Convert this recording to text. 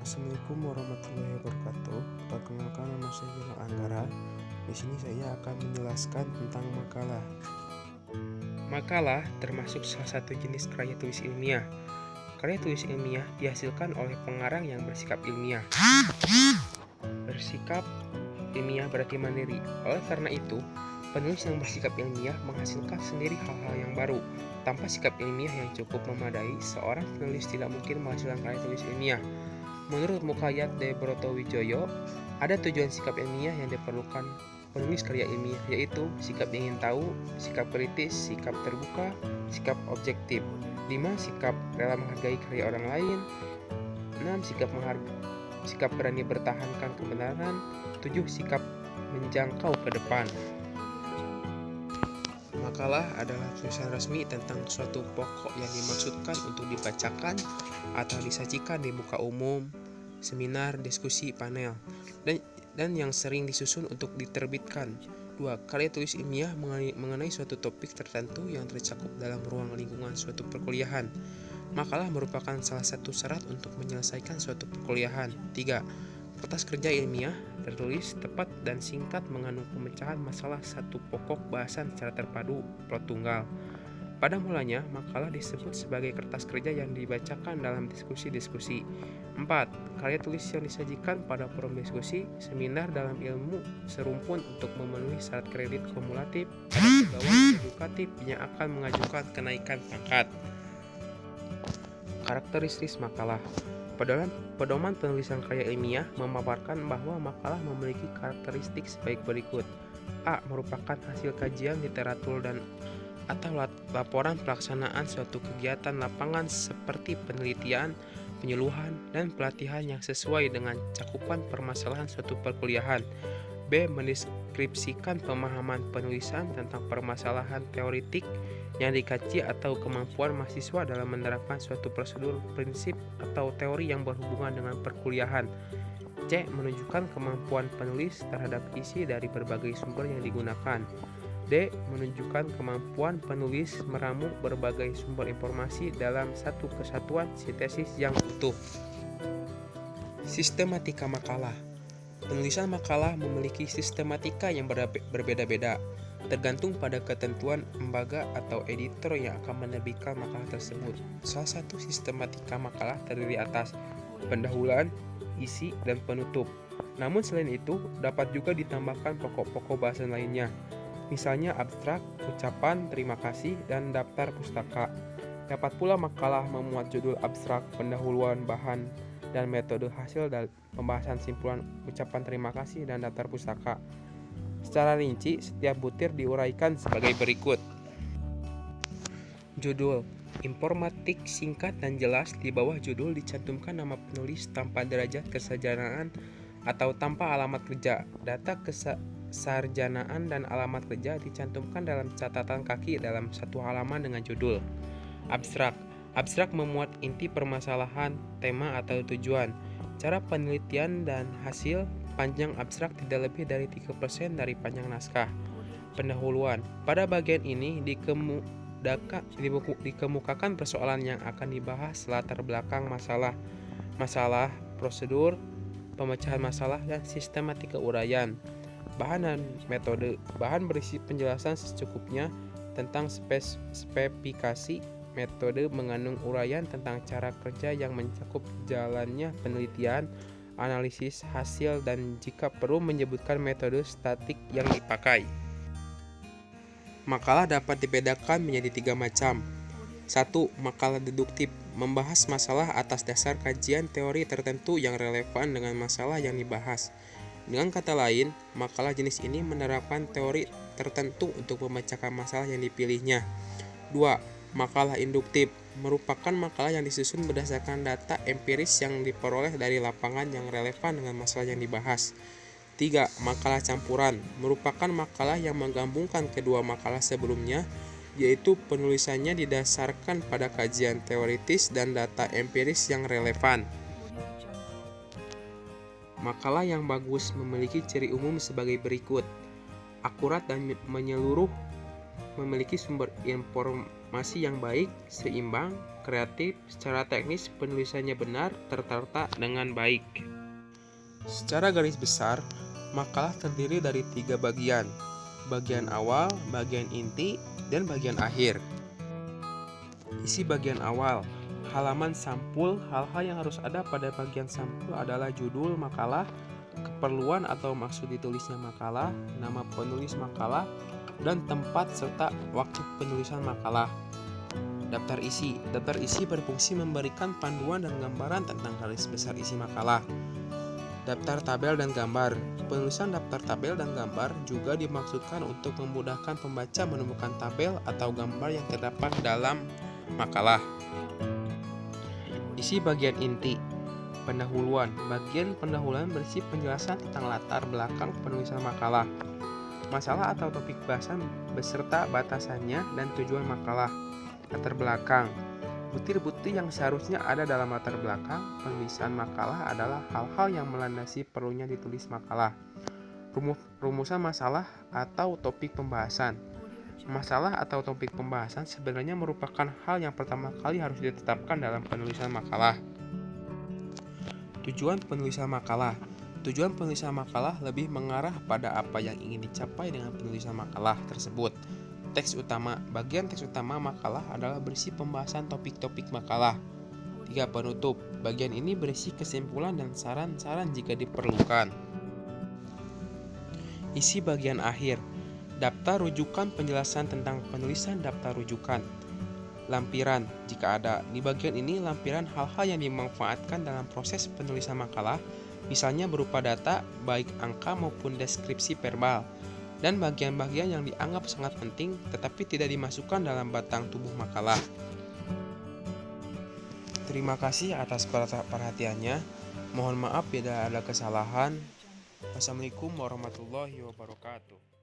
Assalamualaikum warahmatullahi wabarakatuh. Perkenalkan, nama saya Gino Anggara. Di sini saya akan menjelaskan tentang makalah. Makalah termasuk salah satu jenis karya tulis ilmiah. Karya tulis ilmiah dihasilkan oleh pengarang yang bersikap ilmiah. Bersikap ilmiah berarti mandiri. Oleh karena itu, penulis yang bersikap ilmiah menghasilkan sendiri hal-hal yang baru. Tanpa sikap ilmiah yang cukup memadai, seorang penulis tidak mungkin menghasilkan karya tulis ilmiah. Menurut Mukayat D. Brotowijoyo, ada tujuan sikap ilmiah yang diperlukan penulis karya ilmiah, yaitu sikap ingin tahu, sikap kritis, sikap terbuka, sikap objektif. 5. Sikap rela menghargai karya orang lain. 6. Sikap berani bertahankan kebenaran. 7. Sikap menjangkau ke depan. Makalah adalah tulisan resmi tentang suatu pokok yang dimaksudkan untuk dibacakan atau disajikan di muka umum, seminar, diskusi, panel, dan yang sering disusun untuk diterbitkan. 2. Karya tulis ilmiah mengenai suatu topik tertentu yang tercakup dalam ruang lingkungan suatu perkuliahan. Makalah merupakan salah satu syarat untuk menyelesaikan suatu perkuliahan. 3. Kertas kerja ilmiah tertulis, tepat, dan singkat mengandung pemecahan masalah satu pokok bahasan secara terpadu, plot tunggal. Pada mulanya, makalah disebut sebagai kertas kerja yang dibacakan dalam diskusi-diskusi. 4. Karya tulis yang disajikan pada forum diskusi, seminar dalam ilmu serumpun untuk memenuhi syarat kredit kumulatif pada pegawai edukatif yang akan mengajukan kenaikan pangkat. Karakteristik makalah. Pedoman penulisan karya ilmiah memaparkan bahwa makalah memiliki karakteristik sebaik berikut. A. Merupakan hasil kajian literatur dan atau laporan pelaksanaan suatu kegiatan lapangan seperti penelitian, penyuluhan, dan pelatihan yang sesuai dengan cakupan permasalahan suatu perkuliahan. B. Mendeskripsikan pemahaman penulisan tentang permasalahan teoretik yang dikaji atau kemampuan mahasiswa dalam menerapkan suatu prosedur, prinsip, atau teori yang berhubungan dengan perkuliahan. C. Menunjukkan kemampuan penulis terhadap isi dari berbagai sumber yang digunakan. D. Menunjukkan kemampuan penulis meramu berbagai sumber informasi dalam satu kesatuan sintesis yang utuh. Sistematika makalah. Penulisan makalah memiliki sistematika yang berbeda-beda, tergantung pada ketentuan lembaga atau editor yang akan menerbitkan makalah tersebut. Salah satu sistematika makalah terdiri atas pendahuluan, isi, dan penutup. Namun selain itu, dapat juga ditambahkan pokok-pokok bahasan lainnya, misalnya abstrak, ucapan terima kasih, dan daftar pustaka. Dapat pula makalah memuat judul abstrak, pendahuluan, bahan, dan metode hasil dan pembahasan simpulan, ucapan terima kasih, dan daftar pustaka. Secara rinci, setiap butir diuraikan sebagai berikut. Judul. Informatif, singkat, dan jelas. Di bawah judul dicantumkan nama penulis tanpa derajat kesarjanaan atau tanpa alamat kerja. Data kesarjanaan dan alamat kerja dicantumkan dalam catatan kaki dalam satu halaman dengan judul. Abstrak. Abstrak memuat inti permasalahan, tema, atau tujuan. Cara penelitian dan hasil. Panjang abstrak tidak lebih dari 3% dari panjang naskah. Pendahuluan. Pada bagian ini dikemukakan persoalan yang akan dibahas, latar belakang masalah, prosedur, pemecahan masalah, dan sistematika uraian. Bahan dan metode. Bahan berisi penjelasan secukupnya tentang spesifikasi. Metode mengandung uraian tentang cara kerja yang mencakup jalannya penelitian, analisis hasil, dan jika perlu menyebutkan metode statik yang dipakai. Makalah dapat dibedakan menjadi 3 macam. 1. Makalah deduktif, membahas masalah atas dasar kajian teori tertentu yang relevan dengan masalah yang dibahas. Dengan kata lain, makalah jenis ini menerapkan teori tertentu untuk memecahkan masalah yang dipilihnya. 2. Makalah induktif merupakan makalah yang disusun berdasarkan data empiris yang diperoleh dari lapangan yang relevan dengan masalah yang dibahas. 3. Makalah campuran merupakan makalah yang menggabungkan kedua makalah sebelumnya, yaitu penulisannya didasarkan pada kajian teoritis dan data empiris yang relevan. Makalah yang bagus memiliki ciri umum sebagai berikut. Akurat dan menyeluruh, memiliki sumber masih yang baik, seimbang, kreatif, secara teknis penulisannya benar, tertata dengan baik. Secara garis besar, makalah terdiri dari 3 bagian. Bagian awal, bagian inti, dan bagian akhir. Isi bagian awal. Halaman sampul, hal-hal yang harus ada pada bagian sampul adalah judul makalah, keperluan atau maksud ditulisnya makalah, nama penulis makalah, dan tempat serta waktu penulisan makalah. Daftar isi. Daftar isi berfungsi memberikan panduan dan gambaran tentang garis besar isi makalah. Daftar tabel dan gambar. Penulisan daftar tabel dan gambar juga dimaksudkan untuk memudahkan pembaca menemukan tabel atau gambar yang terdapat dalam makalah. Isi bagian inti. Pendahuluan. Bagian pendahuluan berisi penjelasan tentang latar belakang penulisan makalah, masalah atau topik bahasan beserta batasannya dan tujuan makalah. Latar belakang. Butir-butir yang seharusnya ada dalam latar belakang penulisan makalah adalah hal-hal yang melandasi perlunya ditulis makalah. Rumusan masalah atau topik pembahasan. Masalah atau topik pembahasan sebenarnya merupakan hal yang pertama kali harus ditetapkan dalam penulisan makalah. Tujuan penulisan makalah. Tujuan penulisan makalah lebih mengarah pada apa yang ingin dicapai dengan penulisan makalah tersebut. Teks utama. Bagian teks utama makalah adalah berisi pembahasan topik-topik makalah. 3 penutup. Bagian ini berisi kesimpulan dan saran-saran jika diperlukan. Isi bagian akhir. Daftar rujukan penjelasan tentang penulisan daftar rujukan. Lampiran, jika ada. Di bagian ini lampiran hal-hal yang dimanfaatkan dalam proses penulisan makalah, misalnya berupa data, baik angka maupun deskripsi verbal, dan bagian-bagian yang dianggap sangat penting tetapi tidak dimasukkan dalam batang tubuh makalah. Terima kasih atas perhatiannya. Mohon maaf bila ada kesalahan. Wassalamualaikum warahmatullahi wabarakatuh.